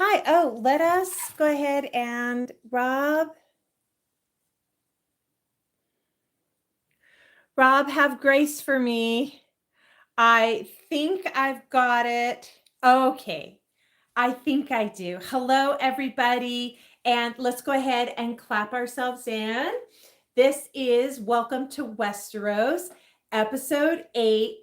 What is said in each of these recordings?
Hi. Oh, let us go ahead and Rob, have grace for me. I think I've got it. Okay. I think I do. Hello, everybody. And let's go ahead and clap ourselves in. This is Welcome to Westeros, episode 8,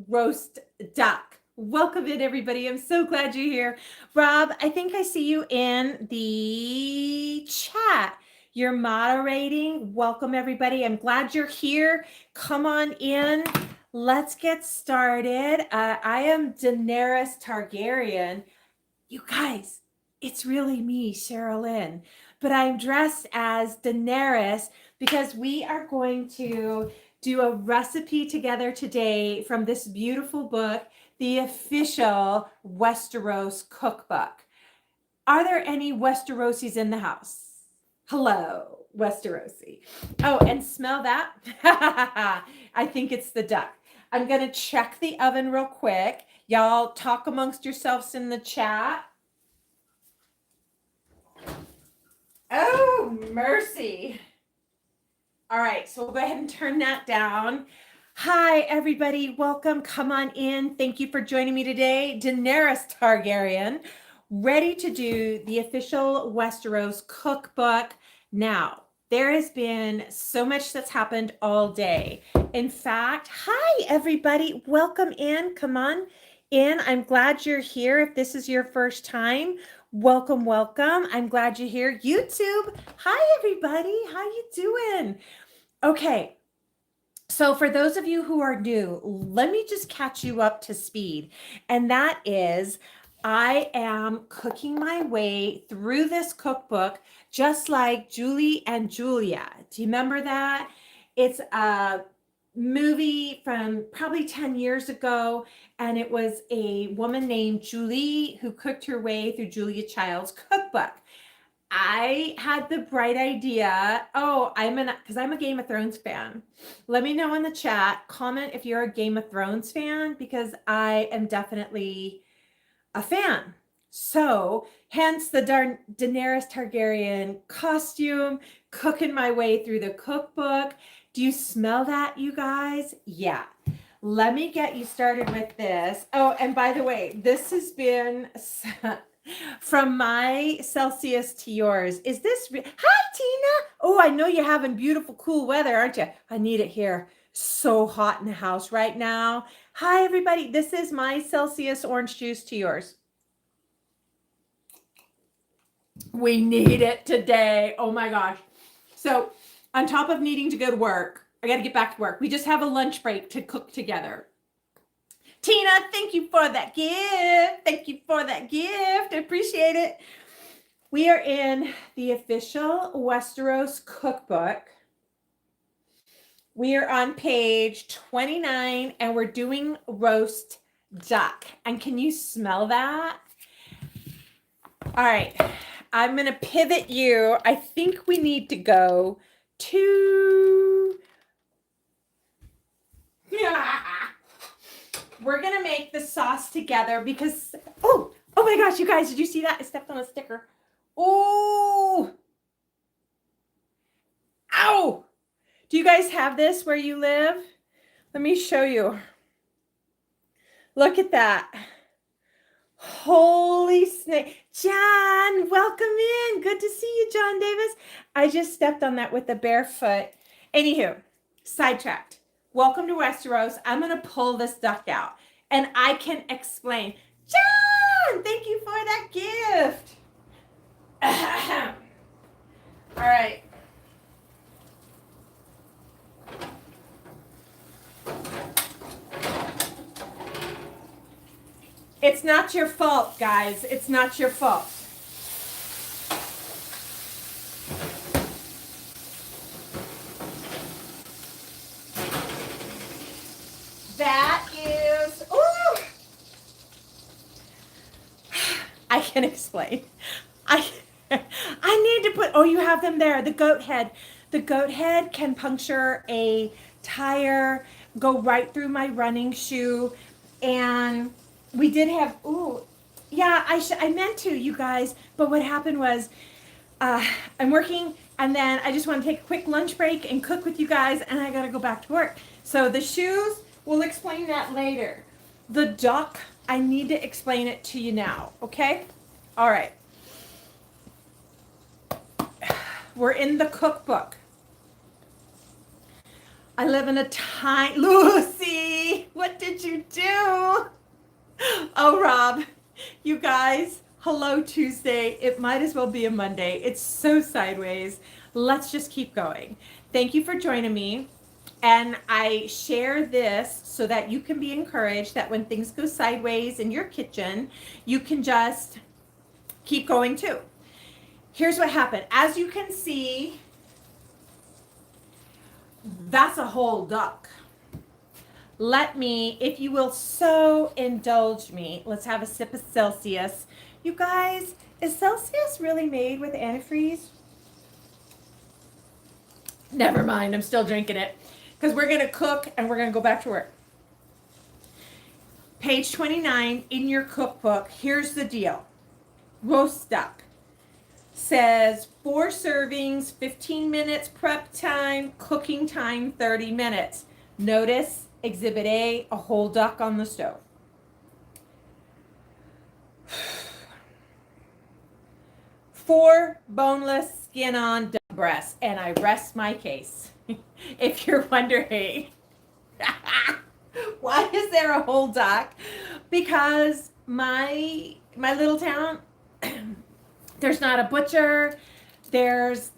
Roast Duck. Welcome in, everybody. I'm so glad you're here. Rob, I think I see you in the chat. You're moderating. Welcome, everybody. I'm glad you're here. Come on in. Let's get started. I am Daenerys Targaryen. You guys, it's really me, Sherilyn. But I'm dressed as Daenerys because we are going to do a recipe together today from this beautiful book, the official Westeros Cookbook. Are there any Westerosis in the house? Hello, Westerosi. Oh, and smell that? I think it's the duck. I'm going to check the oven real quick. Y'all talk amongst yourselves in the chat. Oh, mercy. All right, so we'll go ahead and turn that down. Hi, everybody. Welcome. Come on in. Thank you for joining me today. Daenerys Targaryen, ready to do the official Westeros cookbook. Now, there has been so much that's happened all day. In fact, hi, everybody. Welcome in. Come on in. I'm glad you're here. If this is your first time, welcome, welcome. I'm glad you're here. YouTube. Hi, everybody. How you doing? Okay. So for those of you who are new, let me just catch you up to speed. And that is, I am cooking my way through this cookbook, just like Julie and Julia. Do you remember that? It's a movie from probably 10 years ago, and it was a woman named Julie who cooked her way through Julia Child's cookbook. I had the bright idea. Oh, because I'm a Game of Thrones fan. Let me know in the chat, comment if you're a Game of Thrones fan, because I am definitely a fan. So, hence the Daenerys Targaryen costume, cooking my way through the cookbook. Do you smell that, you guys? Yeah. Let me get you started with this. Oh, and by the way, this has been from my Celsius to yours. Is this Hi, Tina. Oh, I know you're having beautiful, cool weather, aren't you? I need it here. So hot in the house right now. Hi, everybody. This is my Celsius orange juice to yours. We need it today. Oh my gosh. So, on top of needing to go to work, I got to get back to work. We just have a lunch break to cook together. Tina, thank you for that gift. Thank you for that gift. I appreciate it. We are in the official Westeros Cookbook. We are on page 29, and we're doing roast duck. And can you smell that? All right. I'm going to pivot you. I think we need to go to... Yeah. We're going to make the sauce together because... Oh my gosh, you guys, did you see that? I stepped on a sticker. Oh! Ow! Do you guys have this where you live? Let me show you. Look at that. Holy snake. John, welcome in. Good to see you, John Davis. I just stepped on that with a bare foot. Anywho, sidetracked. Welcome to Westeros. I'm going to pull this duck out, and I can explain. John, thank you for that gift. All right. It's not your fault, guys. It's not your fault. That is... Ooh! I can explain. I need to put... Oh, you have them there. The goat head. The goat head can puncture a tire, go right through my running shoe. And we did have... Ooh, Yeah, I meant to, you guys, but what happened was I'm working, and then I just want to take a quick lunch break and cook with you guys, and I got to go back to work. So the shoes, we'll explain that later. The duck, I need to explain it to you now, okay? All right. We're in the cookbook. I live in a tiny... Lucy, what did you do? Oh, Rob, you guys, hello Tuesday. It might as well be a Monday. It's so sideways. Let's just keep going. Thank you for joining me. And I share this so that you can be encouraged that when things go sideways in your kitchen, you can just keep going too. Here's what happened. As you can see, that's a whole duck. Let me, if you will so indulge me, let's have a sip of Celsius. You guys, is Celsius really made with antifreeze? Never mind, I'm still drinking it because we're going to cook and we're going to go back to work. Page 29 in your cookbook, here's the deal. Roast duck says 4 servings, 15 minutes prep time, cooking time 30 minutes. Notice Exhibit A, a whole duck on the stove. Four boneless, skin on duck breasts, and I rest my case. If you're wondering, why is there a whole duck? Because my little town, there's not a butcher. There's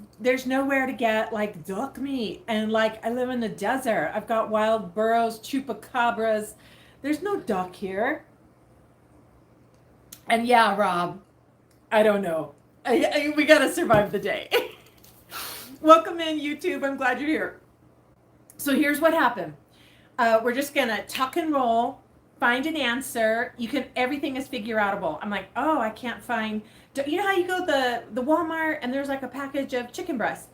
nowhere to get like duck meat, and like I live in the desert. I've got wild burros, chupacabras. There's no duck here. And yeah, Rob, I don't know. We gotta survive the day. Welcome in, YouTube. I'm glad you're here. So here's what happened. We're just gonna tuck and roll, find an answer. Everything is figure outable. I'm like, oh, I can't find. You know how you go to the Walmart and there's like a package of chicken breasts?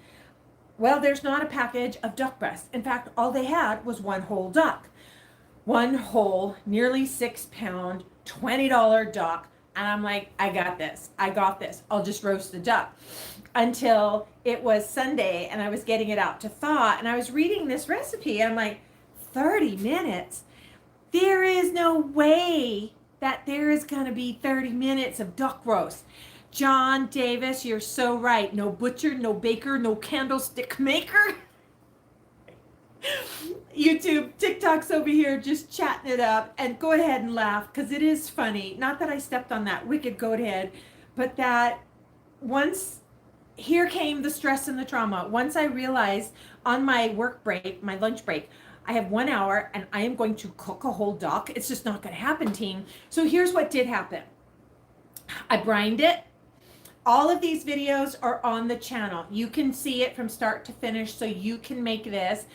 Well, there's not a package of duck breasts. In fact, all they had was one whole duck. One whole, nearly 6 pound, $20 duck. And I'm like, I got this. I'll just roast the duck. Until it was Sunday and I was getting it out to thaw. And I was reading this recipe and I'm like, 30 minutes? There is no way that there is going to be 30 minutes of duck roast. John Davis, you're so right. No butcher, no baker, no candlestick maker. YouTube, TikTok's over here just chatting it up, and go ahead and laugh because it is funny. Not that I stepped on that wicked goat head, but that once here came the stress and the trauma. Once I realized on my work break, my lunch break, I have 1 hour and I am going to cook a whole duck. It's just not going to happen, team. So here's what did happen. I brined it. All of these videos are on the channel. You can see it from start to finish, so you can make this.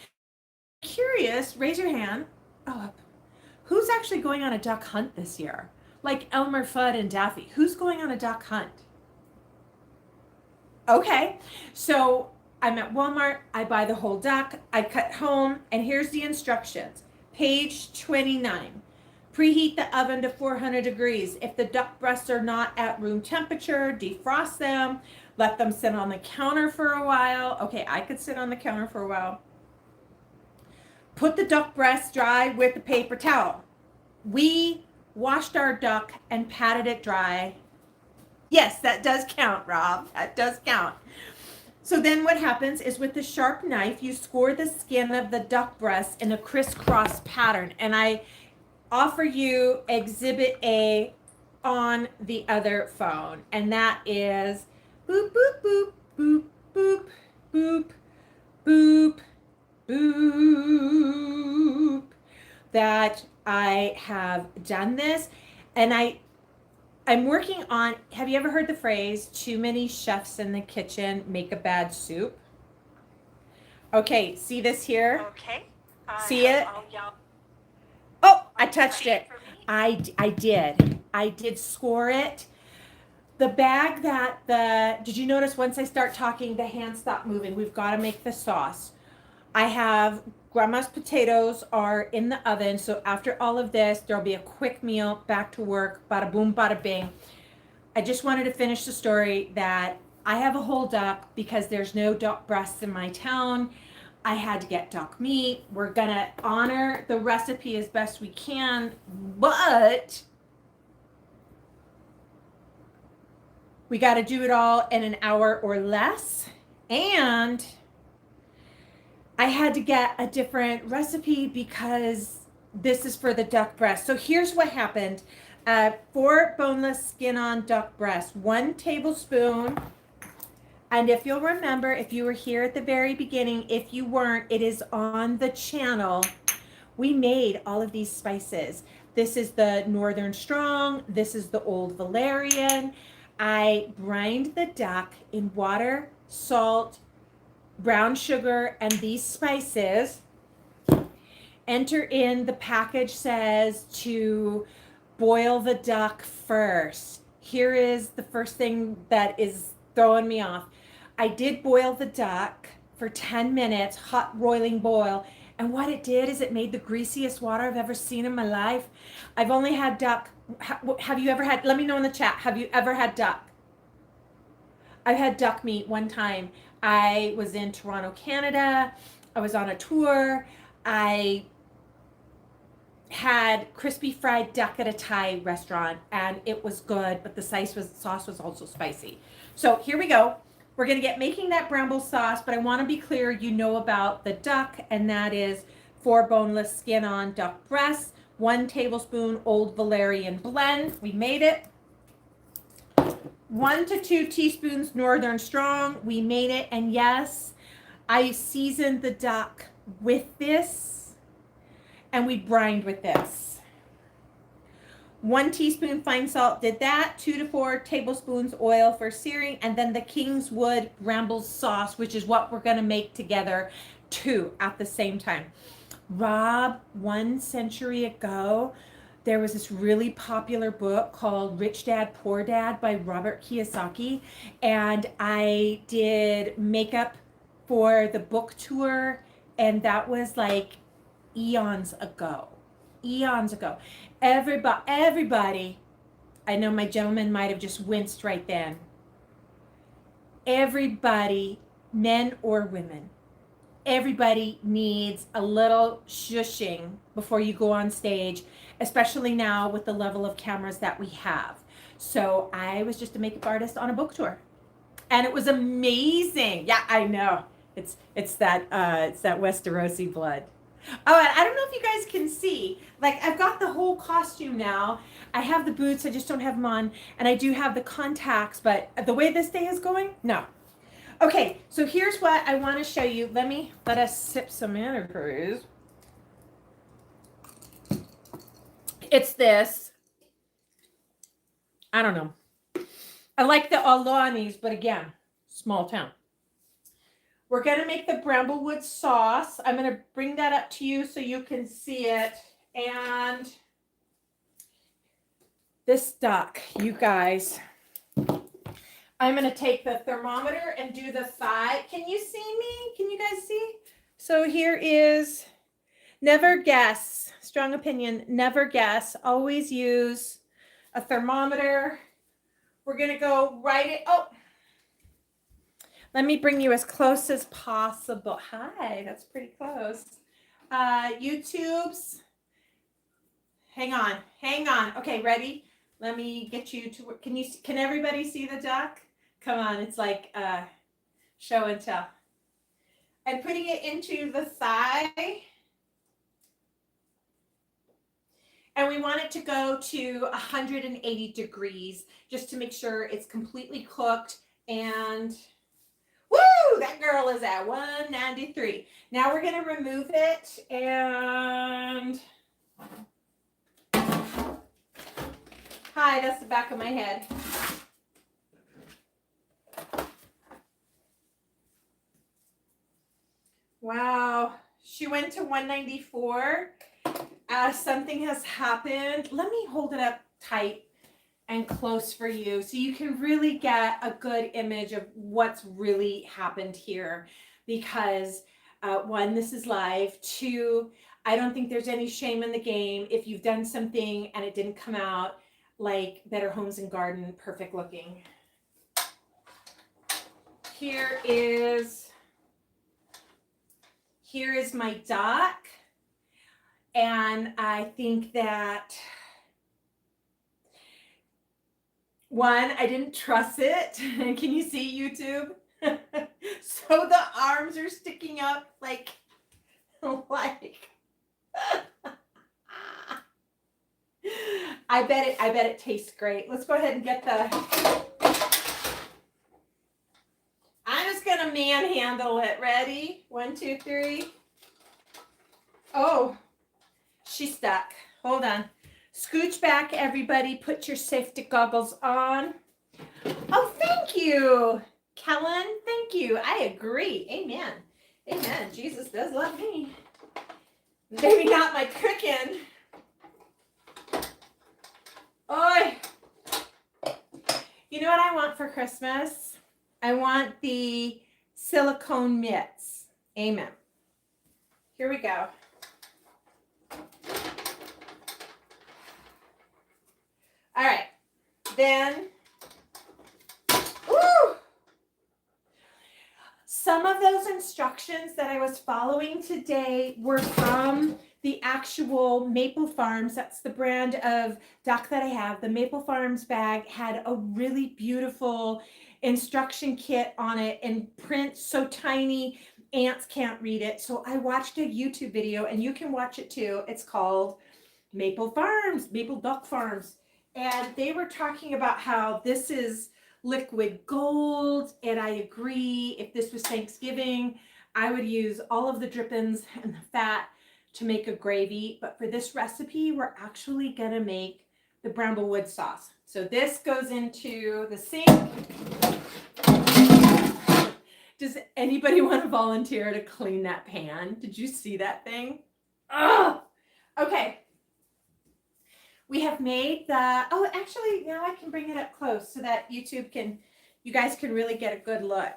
Curious, raise your hand. Oh, who's actually going on a duck hunt this year? Like Elmer Fudd and Daffy. Who's going on a duck hunt? Okay, so I'm at Walmart. I buy the whole duck. I cut home, and here's the instructions. Page 29. Preheat the oven to 400 degrees. If the duck breasts are not at room temperature, defrost them. Let them sit on the counter for a while. Okay, I could sit on the counter for a while. Put the duck breast dry with a paper towel. We washed our duck and patted it dry. Yes, that does count, Rob. That does count. So then what happens is with the sharp knife, you score the skin of the duck breast in a crisscross pattern. And I offer you Exhibit A on the other phone. And that is boop, boop, boop, boop, boop, boop, boop, boop, that I have done this. And I'm working on, have you ever heard the phrase, too many chefs in the kitchen make a bad soup? Okay, see this here? Okay. See it? Oh, I touched it. I did. I did score it. The bag did you notice once I start talking, the hands stop moving? We've got to make the sauce. I have Grandma's potatoes are in the oven. So after all of this, there'll be a quick meal, back to work, bada boom, bada bing. I just wanted to finish the story that I have a whole duck because there's no duck breasts in my town. I had to get duck meat. We're gonna honor the recipe as best we can, but we got to do it all in an hour or less. And I had to get a different recipe because this is for the duck breast. So here's what happened. 4 boneless skin on duck breast, 1 tablespoon. And if you'll remember, if you were here at the very beginning, if you weren't, it is on the channel. We made all of these spices. This is the Northern Strong. This is the Old Valerian. I brined the duck in water, salt, brown sugar, and these spices. Enter in, the package says to boil the duck first. Here is the first thing that is throwing me off. I did boil the duck for 10 minutes, hot roiling boil. And what it did is it made the greasiest water I've ever seen in my life. I've only had duck. Have you ever had, let me know in the chat, have you ever had duck? I've had duck meat one time. I was in Toronto, Canada. I was on a tour. I had crispy fried duck at a Thai restaurant and it was good, but the sauce was also spicy. So here we go. We're going to get making that bramble sauce, but I want to be clear, you know about the duck, and that is 4 boneless skin on duck breasts, 1 tablespoon Old Valerian blend. We made it. 1 to 2 teaspoons Northern Strong. We made it. And yes, I seasoned the duck with this and we brined with this. 1 teaspoon fine salt did that. 2 to 4 tablespoons oil for searing. And then the Kingswood bramble sauce, which is what we're going to make together too at the same time. Rob, 1 century ago, there was this really popular book called Rich Dad, Poor Dad by Robert Kiyosaki. And I did makeup for the book tour. And that was like eons ago. Everybody, I know my gentleman might have just winced right then. Everybody, men or women, everybody needs a little shushing before you go on stage, especially now with the level of cameras that we have. So I was just a makeup artist on a book tour, and it was amazing. Yeah, I know. It's that Westerosi blood. Oh, and I don't know if you guys can see, like I've got the whole costume now. I have the boots, I just don't have them on, and I do have the contacts, but the way this day is going, no. Okay, so here's what I want to show you. Let us sip some antifreeze. It's this. I don't know. I like the Alanis, but again, small town. We're going to make the Bramblewood sauce. I'm going to bring that up to you so you can see it. And this duck, you guys, I'm going to take the thermometer and do the thigh. Can you see me? Can you guys see? So here is, never guess, strong opinion, never guess. Always use a thermometer. We're going to go right in. Oh, let me bring you as close as possible. Hi, that's pretty close. YouTube's, hang on. Okay, ready? Let me get you to, can everybody see the duck? Come on, it's like show and tell. I'm putting it into the thigh. And we want it to go to 180 degrees just to make sure it's completely cooked. And woo, that girl is at 193. Now we're going to remove it and hi, that's the back of my head. Wow, she went to 194. Something has happened. Let me hold it up tight and close for you so you can really get a good image of what's really happened here, because One, this is live. Two, I don't think there's any shame in the game if you've done something and it didn't come out like Better Homes and Garden, perfect looking. Here is my duck. And I think that, one, I didn't truss it. Can you see YouTube? So the arms are sticking up like I bet it tastes great. Let's go ahead and get I'm just gonna manhandle it. Ready? 1, 2, 3. Oh, she's stuck. Hold on. Scooch back, everybody. Put your safety goggles on. Oh, thank you, Kellen. Thank you. I agree. Amen. Amen. Jesus does love me. Maybe not my cooking. Oh, you know what I want for Christmas? I want the silicone mitts. Amen. Here we go. All right. Then, woo! Some of those instructions that I was following today were from the actual Maple Farms. That's the brand of duck that I have. The Maple Farms bag had a really beautiful instruction kit on it in print, so tiny ants can't read it. So I watched a YouTube video, and you can watch it too. It's called Maple Farms, Maple Duck Farms. And they were talking about how this is liquid gold, and I agree. If this was Thanksgiving, I would use all of the drippings and the fat to make a gravy. But for this recipe, we're actually gonna make the bramblewood sauce. So this goes into the sink. Does anybody want to volunteer to clean that pan? Did you see that thing? Ugh! Okay. We have made the, oh, actually, now I can bring it up close so that you guys can really get a good look.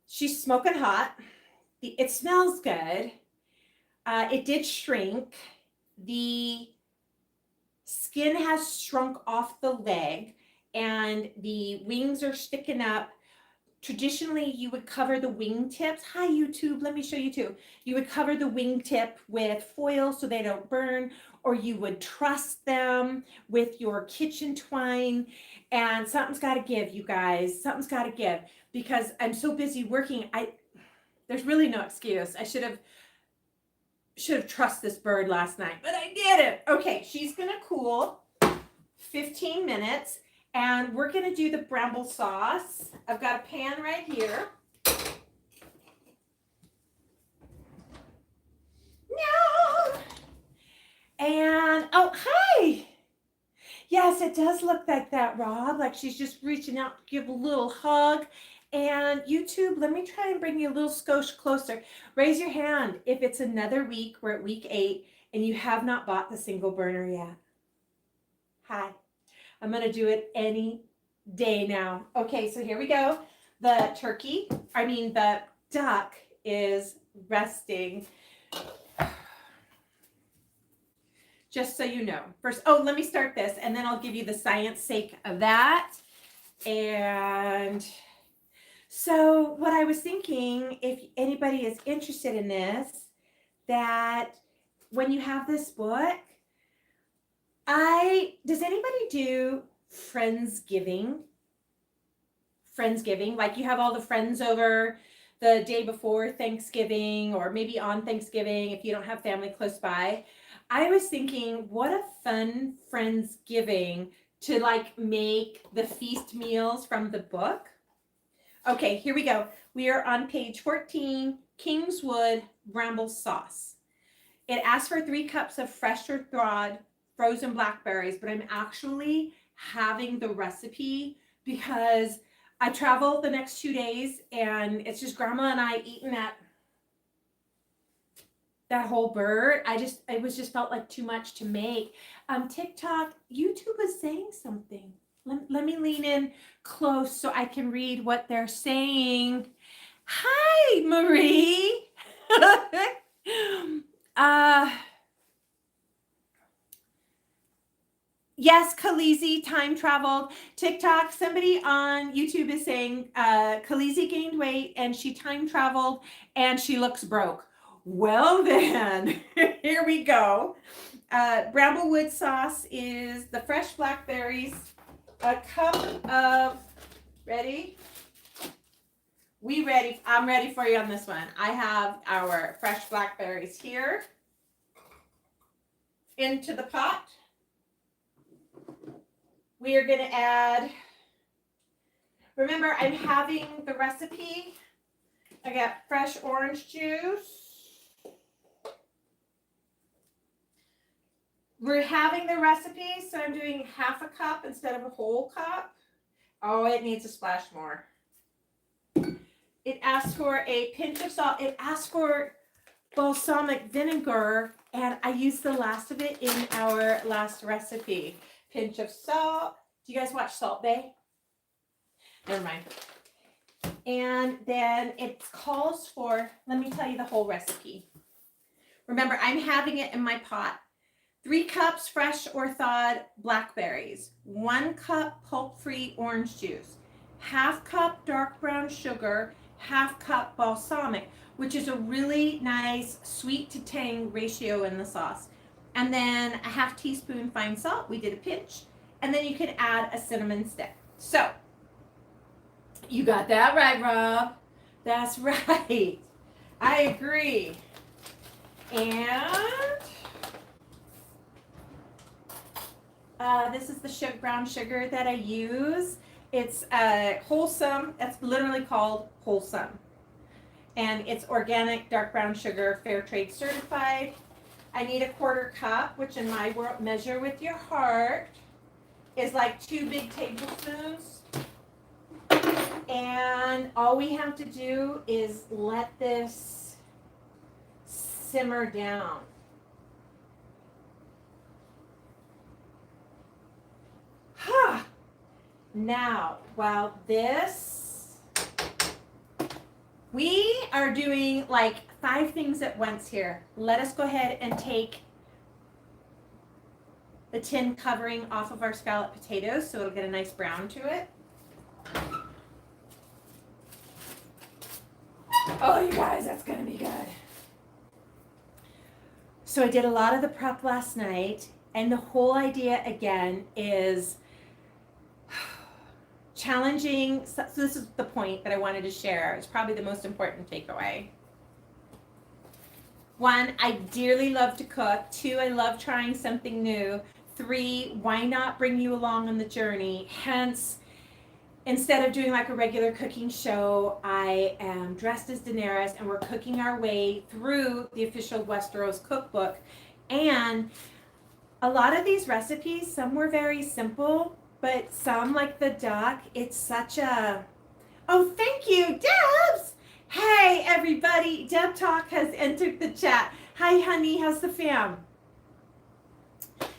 She's smoking hot. It smells good. It did shrink. The skin has shrunk off the leg, and the wings are sticking up. Traditionally, you would cover the wingtips. Hi, YouTube. Let me show you too. You would cover the wingtip with foil so they don't burn, or you would truss them with your kitchen twine. And something's got to give, you guys. Something's got to give, because I'm so busy working. There's really no excuse. I should have trussed this bird last night, but I didn't. Okay, she's gonna cool 15 minutes. And we're going to do the bramble sauce. I've got a pan right here. No. And, oh, hi. Yes, it does look like that, Rob. Like she's just reaching out to give a little hug. And YouTube, let me try and bring you a little skosh closer. Raise your hand if it's another week. We're at week 8 and you have not bought the single burner yet. Hi. I'm going to do it any day now. Okay, so here we go. The duck is resting. Just so you know. First, let me start this, and then I'll give you the science sake of that. And so what I was thinking, if anybody is interested in this, that when you have this book, does anybody do Friendsgiving? Like you have all the friends over the day before Thanksgiving, or maybe on Thanksgiving if you don't have family close by. I was thinking, what a fun Friendsgiving to like make the feast meals from the book. Okay, here we go. We are on page 14, Kingswood bramble sauce. It asks for 3 cups of fresh or thawed frozen blackberries, but I'm actually having the recipe because I travel the next 2 days and it's just grandma and I eating that whole bird. It was just felt like too much to make. TikTok, YouTube was saying something. Let me lean in close so I can read what they're saying. Hi, Marie. uh, yes, Khaleesi time traveled. TikTok, somebody on YouTube is saying Khaleesi gained weight and she time traveled and she looks broke. Well, then, here we go. Bramblewood sauce is the fresh blackberries, a cup of, ready? We ready? I'm ready for you on this one. I have our fresh blackberries here into the pot. We are going to add, remember, I'm having the recipe. I got fresh orange juice. We're having the recipe, so I'm doing half a cup instead of a whole cup. Oh, it needs a splash more. It asks for a pinch of salt. It asks for balsamic vinegar, and I used the last of it in our last recipe. Pinch of salt. Do you guys watch Salt Bae? Never mind. And then it calls for, let me tell you the whole recipe. Remember, I'm having it in my pot. 3 cups fresh or thawed blackberries, 1 cup pulp-free orange juice, half cup dark brown sugar, half cup balsamic, which is a really nice sweet to tang ratio in the sauce. And then a half teaspoon fine salt. We did a pinch. And then you can add a cinnamon stick. So, you got that right, Rob. That's right. I agree. And this is the brown sugar that I use. It's wholesome. That's literally called wholesome. And it's organic dark brown sugar, fair trade certified. I need a 1/4 cup, which in my world, measure with your heart, is like 2 big tablespoons. And all we have to do is let this simmer down. Now, while this, we are doing like 5 things at once here. Let us go ahead and take the tin covering off of our scalloped potatoes so it'll get a nice brown to it. Oh, you guys, that's gonna be good. So I did a lot of the prep last night, and the whole idea again is challenging. So this is the point that I wanted to share. It's probably the most important takeaway. 1, I dearly love to cook. 2, I love trying something new. 3, why not bring you along on the journey? Hence, instead of doing like a regular cooking show, I am dressed as Daenerys and we're cooking our way through the official Westeros Cookbook. And a lot of these recipes, some were very simple, but some, like the duck, it's such a, oh, thank you, Debs. Hey, everybody. Deb Talk has entered the chat. Hi, honey. How's the fam?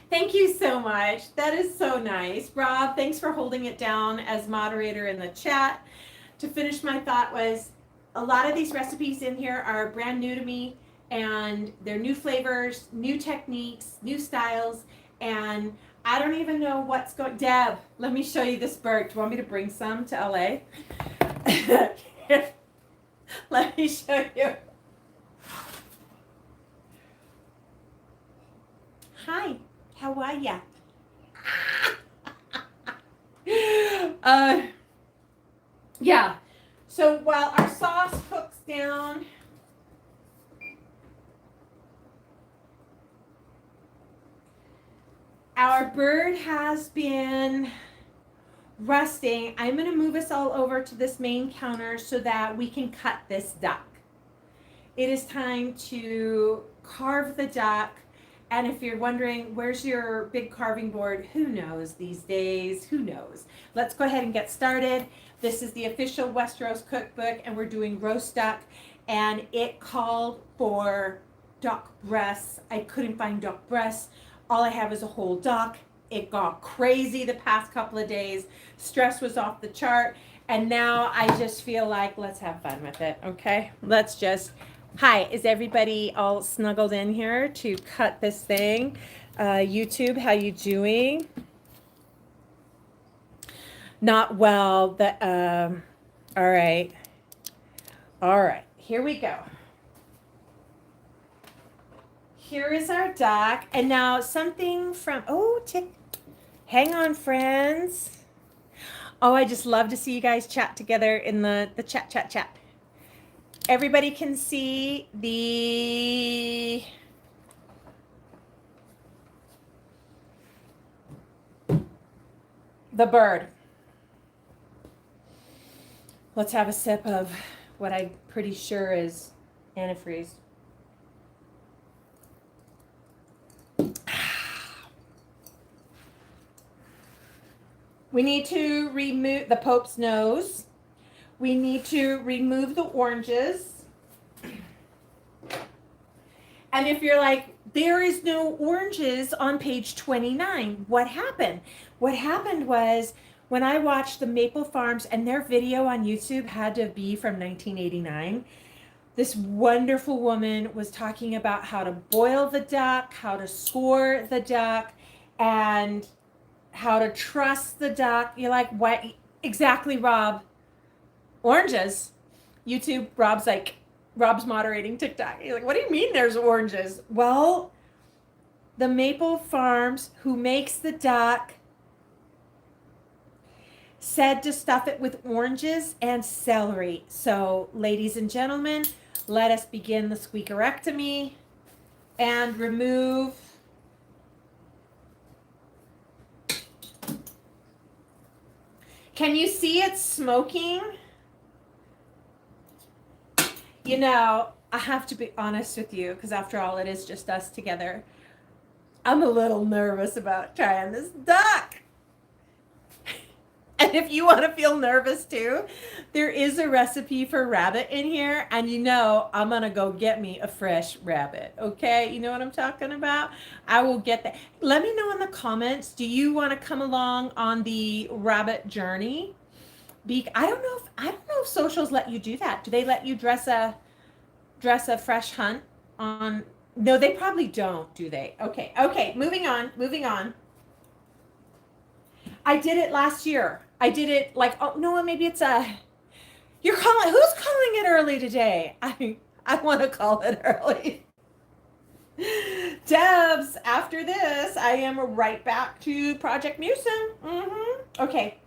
Thank you so much. That is so nice. Rob, thanks for holding it down as moderator in the chat. To finish my thought was, a lot of these recipes in here are brand new to me, and they're new flavors, new techniques, new styles, and I don't even know what's going. Deb, let me show you this bird. Do you want me to bring some to LA? Let me show you. Hi, how are ya? Yeah. So while our sauce cooks down, our bird has been resting. I'm going to move us all over to this main counter so that we can cut this duck. It is time to carve the duck. And if you're wondering, where's your big carving board? Who knows these days? Who knows? Let's go ahead and get started. This is the official Westeros Cookbook, and we're doing roast duck. And it called for duck breasts. I couldn't find duck breasts. All I have is a whole duck. It got crazy the past couple of days. Stress was off the chart. And now I just feel like let's have fun with it, okay? Let's just, hi, is everybody all snuggled in here to cut this thing? YouTube, how you doing? Not well, all right. All right, here we go. Here is our doc. And now something from, hang on, friends. Oh, I just love to see you guys chat together in the chat. Everybody can see the bird. Let's have a sip of what I'm pretty sure is antifreeze. We need to remove the Pope's nose. We need to remove the oranges. And if you're like, there is no oranges on page 29, what happened? What happened was when I watched the Maple Farms, and their video on YouTube had to be from 1989, this wonderful woman was talking about how to boil the duck, how to score the duck, and how to trust the duck. You're like, what? Exactly, Rob. Oranges. YouTube, Rob's moderating TikTok. He's like, what do you mean there's oranges? Well, the Maple Farms, who makes the duck, said to stuff it with oranges and celery. So, ladies and gentlemen, let us begin the squeakerectomy and remove Can you see it smoking? You know, I have to be honest with you, because after all, it is just us together. I'm a little nervous about trying this duck. And if you want to feel nervous too, there is a recipe for rabbit in here. And you know, I'm going to go get me a fresh rabbit. Okay? You know what I'm talking about? I will get that. Let me know in the comments, do you want to come along on the rabbit journey? I don't know if socials let you do that. Do they let you dress a fresh hunt on? No, they probably don't, do they? Okay, moving on. I did it last year. I did it like, oh no, maybe it's who's calling it early today? I want to call it early. Debs, after this, I am right back to Project Musin. Okay.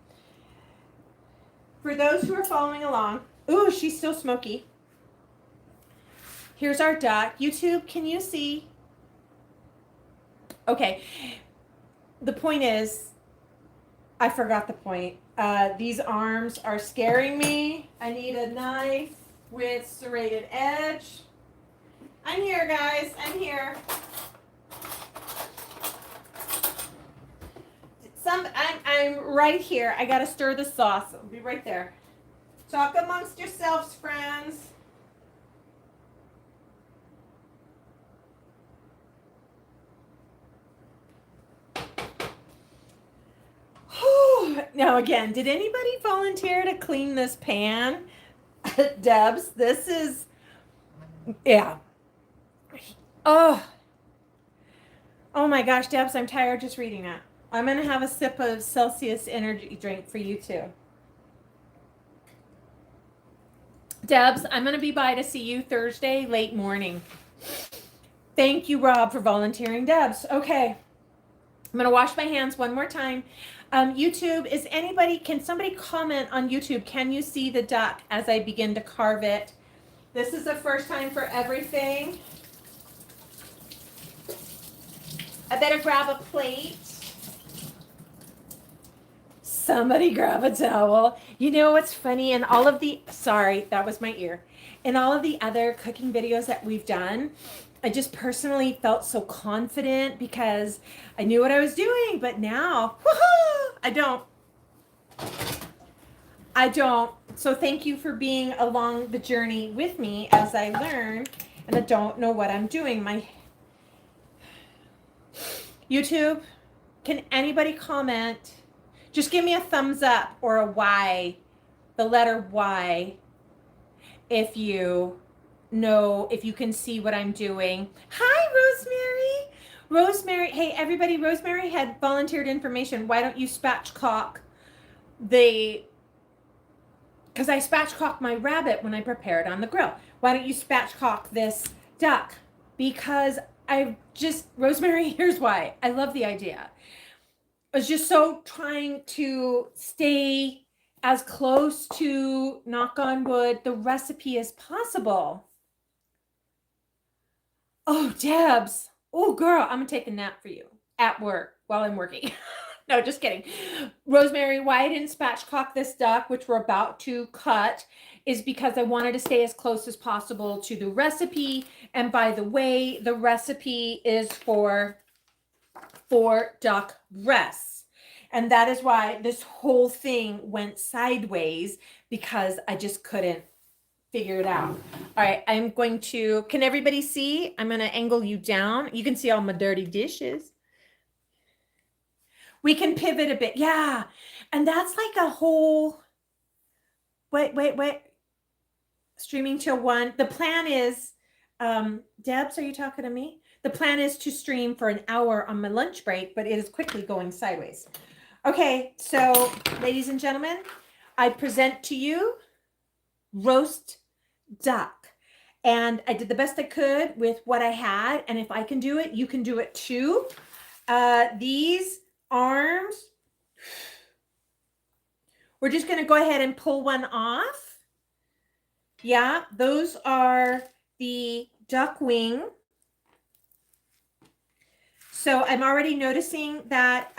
For those who are following along, ooh, she's still smoky. Here's our duck. YouTube, can you see? Okay. The point is, I forgot the point. These arms are scaring me. I need a knife with serrated edge. I'm here, guys. I'm here. I'm right here. I gotta stir the sauce. I'll be right there. Talk amongst yourselves, friends. Now again, did anybody volunteer to clean this pan? Debs, this is, yeah. Oh my gosh, Debs, I'm tired just reading that. I'm going to have a sip of Celsius energy drink for you too. Debs, I'm going to be by to see you Thursday, late morning. Thank you, Rob, for volunteering. Debs, okay. I'm going to wash my hands one more time. YouTube, can somebody comment on YouTube? Can you see the duck as I begin to carve it? This is the first time for everything. I better grab a plate. Somebody grab a towel. You know what's funny? In all of the, sorry, that was my ear. In all of the other cooking videos that we've done, I just personally felt so confident because I knew what I was doing, but now, woohoo, I don't. So thank you for being along the journey with me as I learn, and I don't know what I'm doing. My YouTube, can anybody comment? Just give me a thumbs up or a Y the letter Y if you can see what I'm doing. Hi, Rosemary. Rosemary, hey everybody, Rosemary had volunteered information. Why don't you spatchcock because I spatchcocked my rabbit when I prepared on the grill. Why don't you spatchcock this duck? Because Rosemary, here's why. I love the idea. I was just so trying to stay as close to, knock on wood, the recipe as possible. Oh, Debs. Oh, girl, I'm going to take a nap for you at work while I'm working. No, just kidding. Rosemary, why I didn't spatchcock this duck, which we're about to cut, is because I wanted to stay as close as possible to the recipe. And by the way, the recipe is for 4 duck breasts. And that is why this whole thing went sideways, because I just couldn't figure it out. All right, I'm going to, can everybody see? I'm going to angle you down. You can see all my dirty dishes. We can pivot a bit. Yeah. And that's like a whole, wait. Streaming till 1. The plan is, Debs, are you talking to me? The plan is to stream for an hour on my lunch break, but it is quickly going sideways. Okay, so ladies and gentlemen, I present to you roast duck. And I did the best I could with what I had. And if I can do it, you can do it too. These arms, we're just going to go ahead and pull one off. Yeah, those are the duck wing. So I'm already noticing that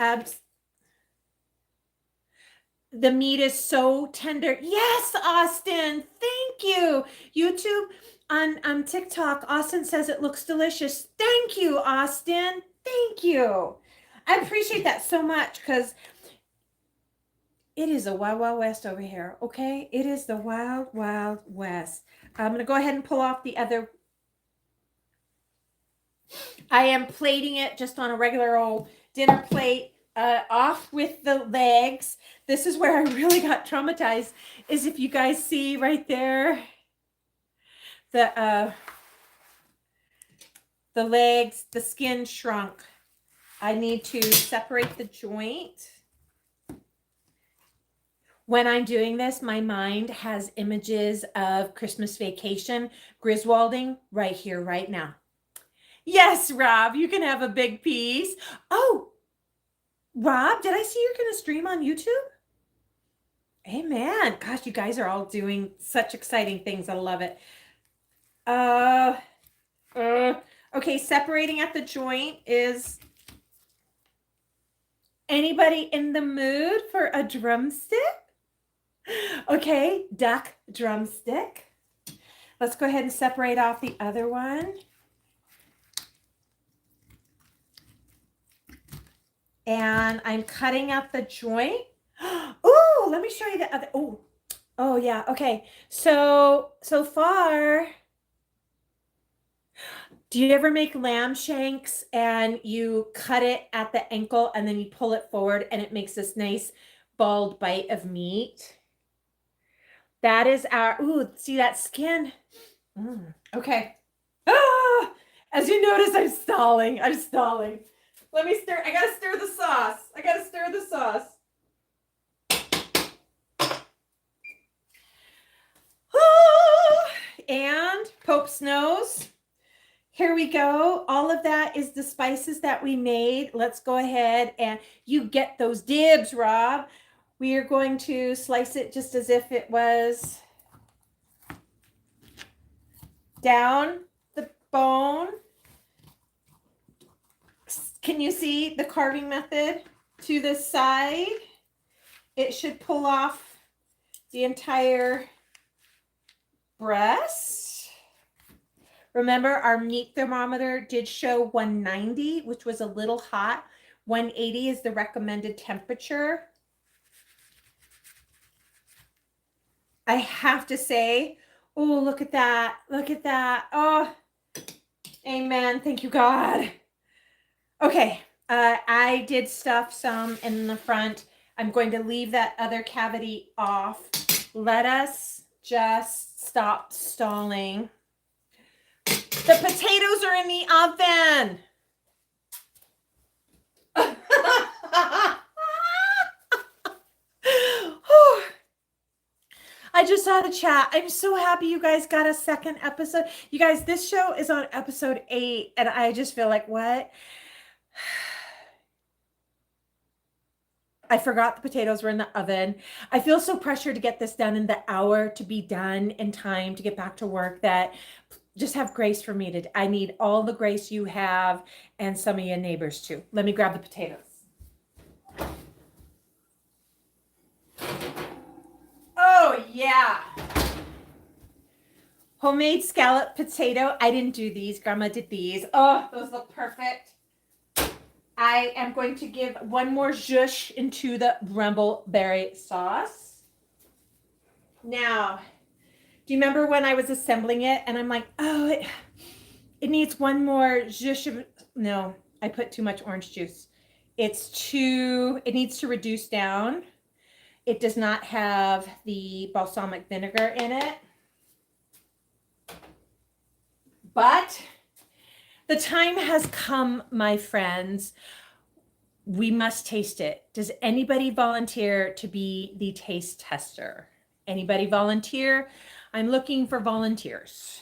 the meat is so tender. Yes, Austin, thank you. YouTube on TikTok, Austin says it looks delicious. Thank you, Austin. Thank you. I appreciate that so much, because it is a wild, wild west over here, okay? It is the wild, wild west. I'm going to go ahead and pull off the other. I am plating it just on a regular old dinner plate. Off with the legs. This is where I really got traumatized, is if you guys see right there, the legs, the skin shrunk. I need to separate the joint. When I'm doing this, my mind has images of Christmas Vacation, Griswolding right here, right now. Yes, Rob, you can have a big piece. Oh, Rob, did I see you're going to stream on YouTube? Amen. Gosh, you guys are all doing such exciting things. I love it. Okay, separating at the joint is anybody in the mood for a drumstick? Okay, duck drumstick. Let's go ahead and separate off the other one. And I'm cutting out the joint. Oh, let me show you the other. Oh yeah. Okay. So far, do you ever make lamb shanks and you cut it at the ankle and then you pull it forward and it makes this nice bald bite of meat? That is our, see that skin? Okay. As you notice, I'm stalling. Let me stir. I gotta stir the sauce. And Pope's nose. Here we go. All of that is the spices that we made. Let's go ahead and you get those dibs, Rob. We are going to slice it just as if it was down the bone. Can you see the carving method to the side? It should pull off the entire breast. Remember, our meat thermometer did show 190, which was a little hot. 180 is the recommended temperature. I have to say, oh, look at that. Look at that. Oh, amen. Thank you, God. Okay, I did stuff some in the front. I'm going to leave that other cavity off. let us just stop stalling. The potatoes are in the oven. I just saw the chat. I'm so happy you guys got a second episode. You guys, this show is on episode 8, and I just feel like, what? I forgot the potatoes were in the oven. I feel so pressured to get this done in the hour to be done in time to get back to work that just have grace for me. I need all the grace you have and some of your neighbors too. Let me grab the potatoes. Oh, yeah. Homemade scallop potato. I didn't do these. Grandma did these. Oh, those look perfect. I am going to give one more zhuzh into the brambleberry sauce. Now, do you remember when I was assembling it and I'm like, oh, it needs one more zhuzh. No, I put too much orange juice. It needs to reduce down. It does not have the balsamic vinegar in it. But the time has come, my friends. We must taste it. Does anybody volunteer to be the taste tester? Anybody volunteer? I'm looking for volunteers.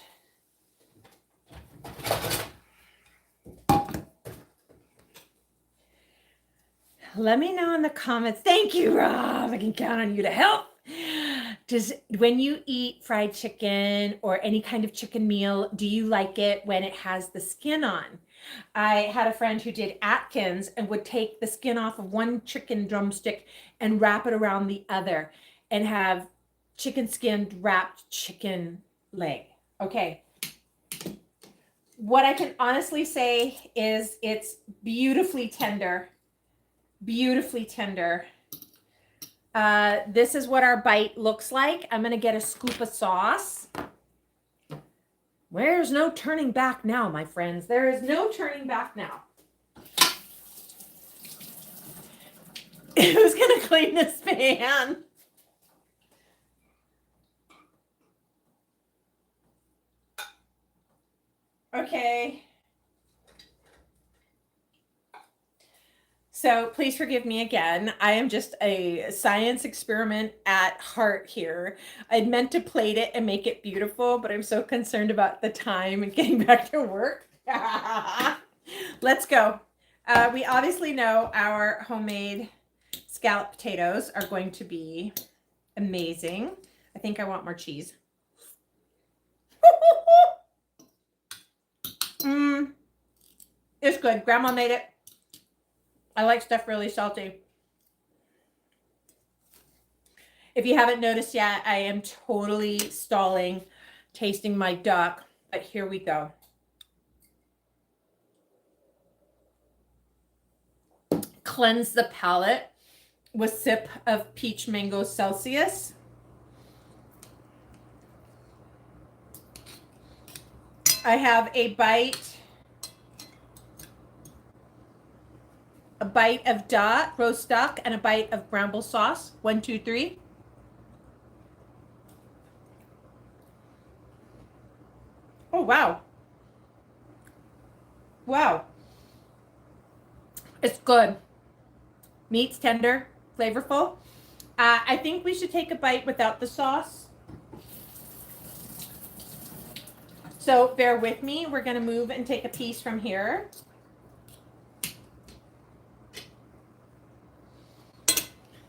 Let me know in the comments. Thank you, Rob. I can count on you to help. When you eat fried chicken or any kind of chicken meal, do you like it when it has the skin on? I had a friend who did Atkins and would take the skin off of one chicken drumstick and wrap it around the other and have chicken skin wrapped chicken leg. Okay. What I can honestly say is it's beautifully tender. Beautifully tender. This is what our bite looks like. I'm going to get a scoop of sauce. There's no turning back now, my friends. There is no turning back now. Who's going to clean this pan? Okay. So please forgive me again. I am just a science experiment at heart here. I'd meant to plate it and make it beautiful, but I'm so concerned about the time and getting back to work. Let's go. We obviously know our homemade scallop potatoes are going to be amazing. I think I want more cheese. It's good. Grandma made it. I like stuff really salty. If you haven't noticed yet, I am totally stalling tasting my duck, but here we go. Cleanse the palate with sip of peach mango Celsius. I have a bite of duck, roast duck, and a bite of bramble sauce. 1, 2, 3. Oh, wow. Wow. It's good. Meat's tender, flavorful. I think we should take a bite without the sauce. So bear with me. We're going to move and take a piece from here.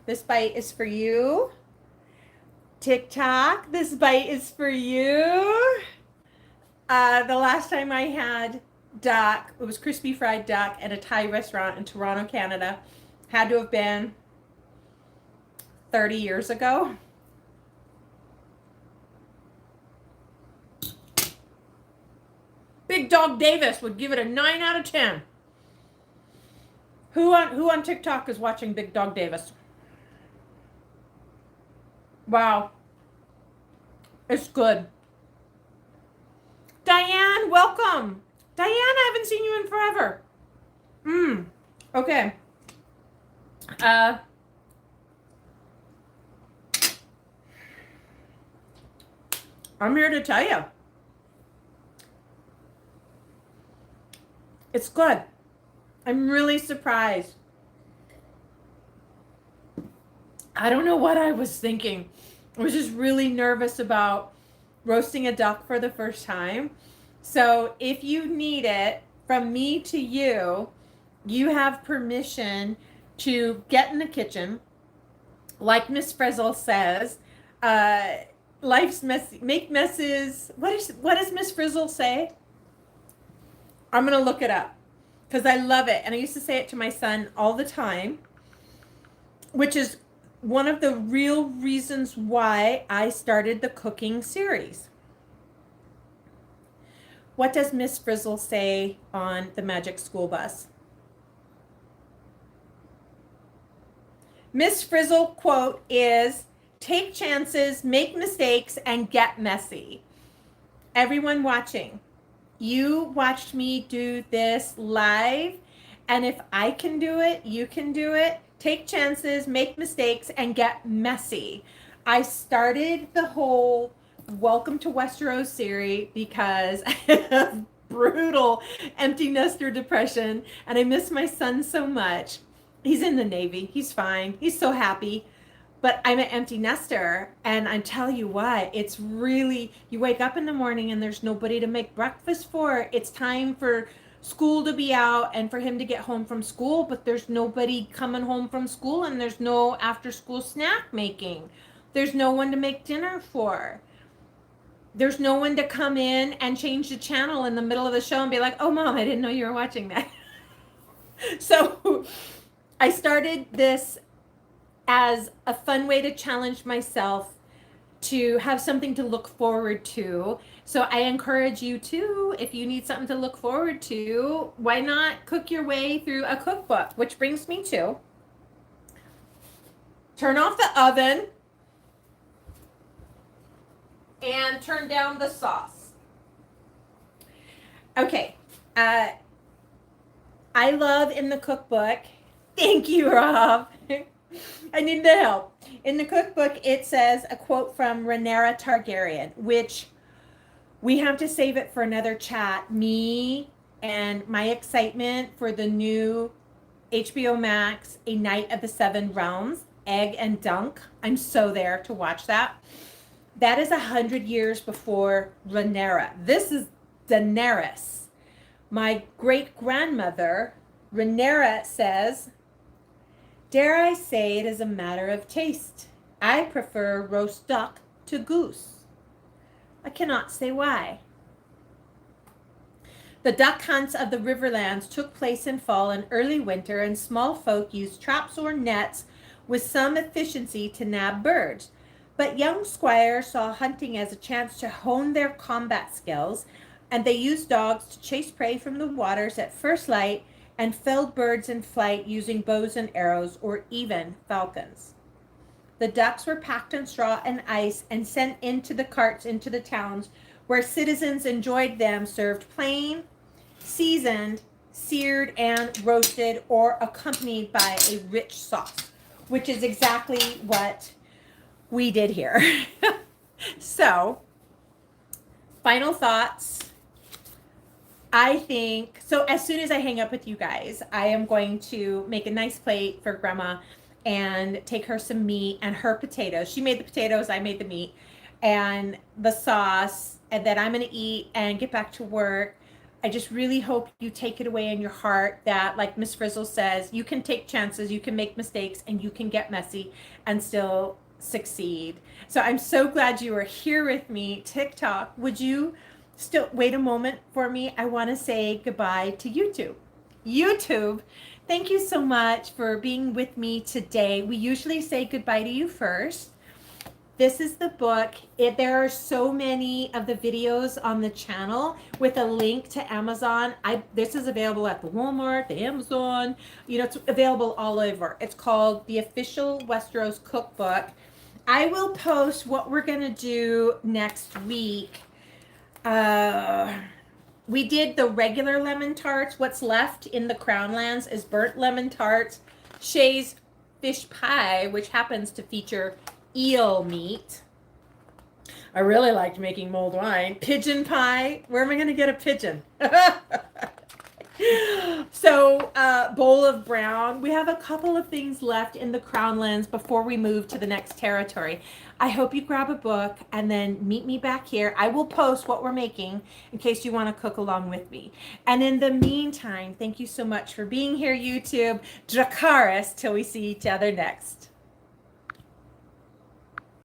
This bite is for you. TikTok, this bite is for you. The last time I had duck, it was crispy fried duck at a Thai restaurant in Toronto, Canada. Had to have been 30 years ago. Big Dog Davis would give it a 9 out of 10. Who on TikTok is watching Big Dog Davis? Wow. It's good. Diane, welcome. Diane, I haven't seen you in forever. Okay. I'm here to tell you. It's good. I'm really surprised. I don't know what I was thinking. I was just really nervous about roasting a duck for the first time. So if you need it from me to you, you have permission to get in the kitchen. Like Miss Frizzle says, life's messy. Make messes. What does Miss Frizzle say? I'm gonna look it up because I love it, and I used to say it to my son all the time, which is one of the real reasons why I started the cooking series. What does Miss Frizzle say on the Magic School Bus? Miss Frizzle quote is, "Take chances, make mistakes, and get messy." Everyone watching, you watched me do this live, and if I can do it, you can do it. Take chances, make mistakes, and get messy. I started the whole Welcome to Westeros series because I have brutal empty nester depression, and I miss my son so much. He's in the Navy. He's fine. He's so happy. But I'm an empty nester, and I tell you what, it's really, you wake up in the morning and there's nobody to make breakfast for. It's time for school to be out and for him to get home from school, but there's nobody coming home from school, and there's no after school snack making. There's no one to make dinner for. There's no one to come in and change the channel in the middle of the show and be like, "Oh, Mom, I didn't know you were watching that." So I started this as a fun way to challenge myself, to have something to look forward to. So I encourage you to, if you need something to look forward to, why not cook your way through a cookbook? Which brings me to, turn off the oven and turn down the sauce. Okay, I love in the cookbook, thank you, Rob. I need the help. In the cookbook, it says a quote from Rhaenyra Targaryen, which we have to save it for another chat. Me and my excitement for the new HBO Max, A Knight of the Seven Realms, Egg and Dunk. I'm so there to watch that. That is 100 years before Rhaenyra. This is Daenerys. My great-grandmother, Rhaenyra, says, "Dare I say it is a matter of taste. I prefer roast duck to goose. I cannot say why." The duck hunts of the Riverlands took place in fall and early winter, and small folk used traps or nets with some efficiency to nab birds. But young squires saw hunting as a chance to hone their combat skills, and they used dogs to chase prey from the waters at first light and felled birds in flight using bows and arrows, or even falcons. The ducks were packed in straw and ice and sent into the carts into the towns, where citizens enjoyed them served plain, seasoned, seared, and roasted, or accompanied by a rich sauce, which is exactly what we did here. So, final thoughts. I think, so as soon as I hang up with you guys, I am going to make a nice plate for Grandma and take her some meat and her potatoes. She made the potatoes, I made the meat, and the sauce, and then I'm going to eat and get back to work. I just really hope you take it away in your heart that, like Miss Frizzle says, you can take chances, you can make mistakes, and you can get messy and still succeed. So I'm so glad you are here with me. TikTok, would you still wait a moment for me? I want to say goodbye to YouTube. YouTube, thank you so much for being with me today. We usually say goodbye to you first. This is the book. There are so many of the videos on the channel with a link to Amazon. This is available at the Walmart, the Amazon. It's available all over. It's called The Official Westeros Cookbook. I will post what we're going to do next week. We did the regular lemon tarts. What's left in the Crownlands is burnt lemon tarts, Shay's fish pie, which happens to feature eel meat. I really liked making mulled wine. Pigeon pie. Where am I going to get a pigeon? So, bowl of brown. We have a couple of things left in the crown lens before we move to the next territory. I hope you grab a book and then meet me back here. I will post what we're making in case you want to cook along with me. And in the meantime, thank you so much for being here, YouTube. Dracarys, till we see each other next.